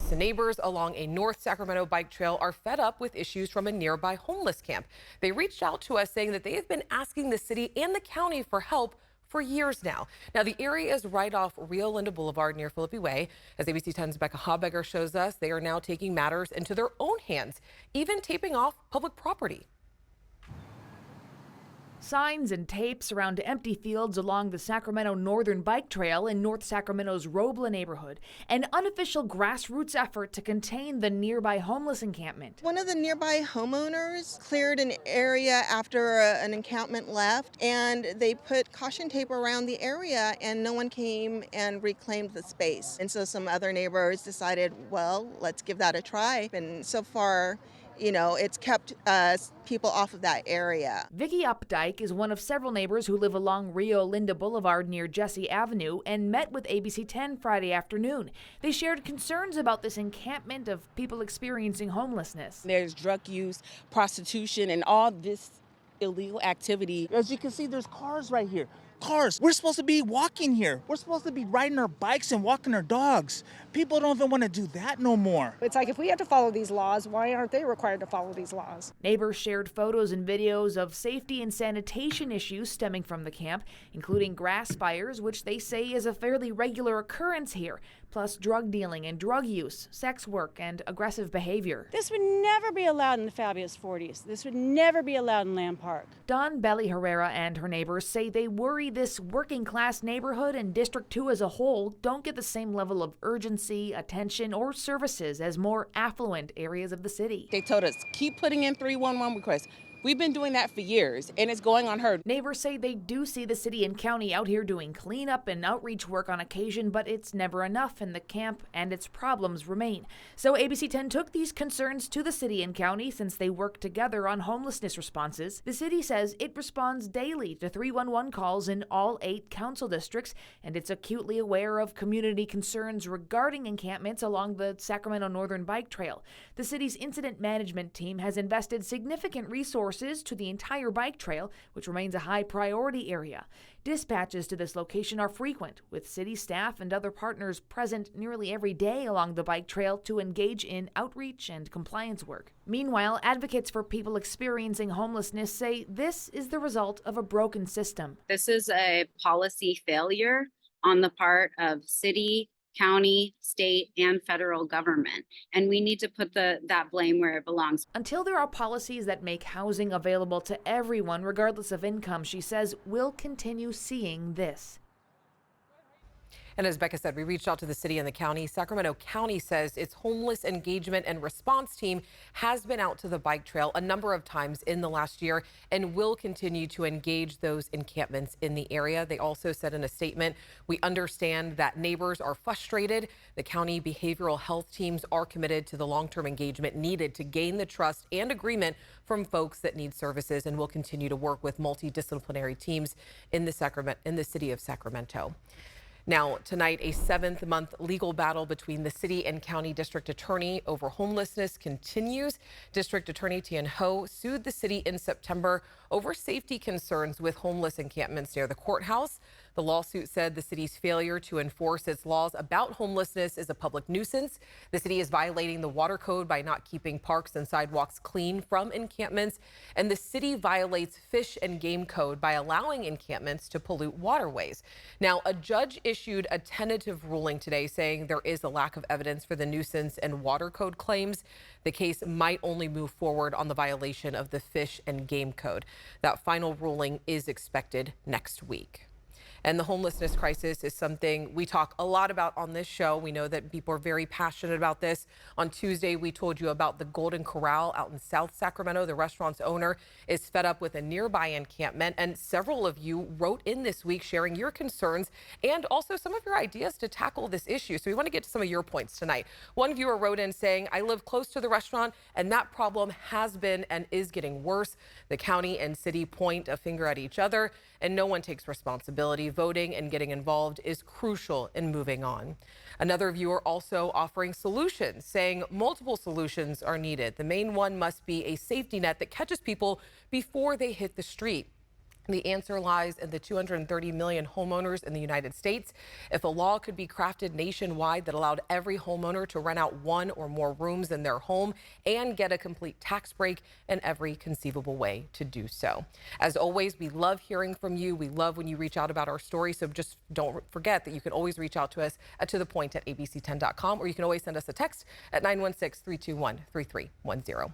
So neighbors along a North Sacramento bike trail are fed up with issues from a nearby homeless camp. They reached out to us saying that they have been asking the city and the county for help for years now. Now, the area is right off Rio Linda Boulevard near Philippi Way. As ABC 10's Becca Habegger shows us, they are now taking matters into their own hands, even taping off public property. Signs and tape surround empty fields along the Sacramento Northern Bike Trail in North Sacramento's Robla neighborhood, an unofficial grassroots effort to contain the nearby homeless encampment. One of the nearby homeowners cleared an area after an encampment left, and they put caution tape around the area, and no one came and reclaimed the space. And so some other neighbors decided, well, let's give that a try. And so far, it's kept people off of that area. Vicki Updike is one of several neighbors who live along Rio Linda Boulevard near Jesse Avenue and met with ABC 10 Friday afternoon. They shared concerns about this encampment of people experiencing homelessness. There's drug use, prostitution, and all this illegal activity. As you can see, there's cars right here. Cars. We're supposed to be walking here. We're supposed to be riding our bikes and walking our dogs. People don't even want to do that no more. It's like, if we have to follow these laws, why aren't they required to follow these laws? Neighbors shared photos and videos of safety and sanitation issues stemming from the camp, including grass fires, which they say is a fairly regular occurrence here, plus drug dealing and drug use, sex work, and aggressive behavior. This would never be allowed in the Fabulous 40s. This would never be allowed in Lamb Park. Dawn Belly Herrera and her neighbors say they worry this working-class neighborhood and District 2 as a whole don't get the same level of urgency, attention, or services as more affluent areas of the city. They told us, keep putting in 311 requests. We've been doing that for years, and it's going unheard. Neighbors say they do see the city and county out here doing cleanup and outreach work on occasion, but it's never enough, and the camp and its problems remain. So ABC 10 took these concerns to the city and county since they work together on homelessness responses. The city says it responds daily to 311 calls in all 8 council districts, and it's acutely aware of community concerns regarding encampments along the Sacramento Northern Bike Trail. The city's incident management team has invested significant resources to the entire bike trail, which remains a high priority area. Dispatches to this location are frequent, with city staff and other partners present nearly every day along the bike trail to engage in outreach and compliance work. Meanwhile, advocates for people experiencing homelessness say this is the result of a broken system. This is a policy failure on the part of city, county, state, and federal government. And we need to put that blame where it belongs. Until there are policies that make housing available to everyone, regardless of income, she says we'll continue seeing this. And as Becca said, we reached out to the city and the county. Sacramento County says its homeless engagement and response team has been out to the bike trail a number of times in the last year and will continue to engage those encampments in the area. They also said in a statement, we understand that neighbors are frustrated. The county behavioral health teams are committed to the long-term engagement needed to gain the trust and agreement from folks that need services, and will continue to work with multidisciplinary teams in the city of Sacramento. Now, tonight, a 7th-month legal battle between the city and county district attorney over homelessness continues. District Attorney Tien Ho sued the city in September over safety concerns with homeless encampments near the courthouse. The lawsuit said the city's failure to enforce its laws about homelessness is a public nuisance. The city is violating the water code by not keeping parks and sidewalks clean from encampments. And the city violates fish and game code by allowing encampments to pollute waterways. Now, a judge issued a tentative ruling today saying there is a lack of evidence for the nuisance and water code claims. The case might only move forward on the violation of the fish and game code. That final ruling is expected next week. And the homelessness crisis is something we talk a lot about on this show. We know that people are very passionate about this. On Tuesday, we told you about the Golden Corral out in South Sacramento. The restaurant's owner is fed up with a nearby encampment, and several of you wrote in this week sharing your concerns and also some of your ideas to tackle this issue. So we want to get to some of your points tonight. One viewer wrote in saying, I live close to the restaurant and that problem has been and is getting worse. The county and city point a finger at each other and no one takes responsibility. Voting and getting involved is crucial in moving on. Another viewer also offering solutions, saying multiple solutions are needed. The main one must be a safety net that catches people before they hit the street. The answer lies in the 230 million homeowners in the United States. If a law could be crafted nationwide that allowed every homeowner to rent out one or more rooms in their home and get a complete tax break in every conceivable way to do so. As always, we love hearing from you. We love when you reach out about our story. So just don't forget that you can always reach out to us at to-the-point@abc10.com, or you can always send us a text at 916-321-3310.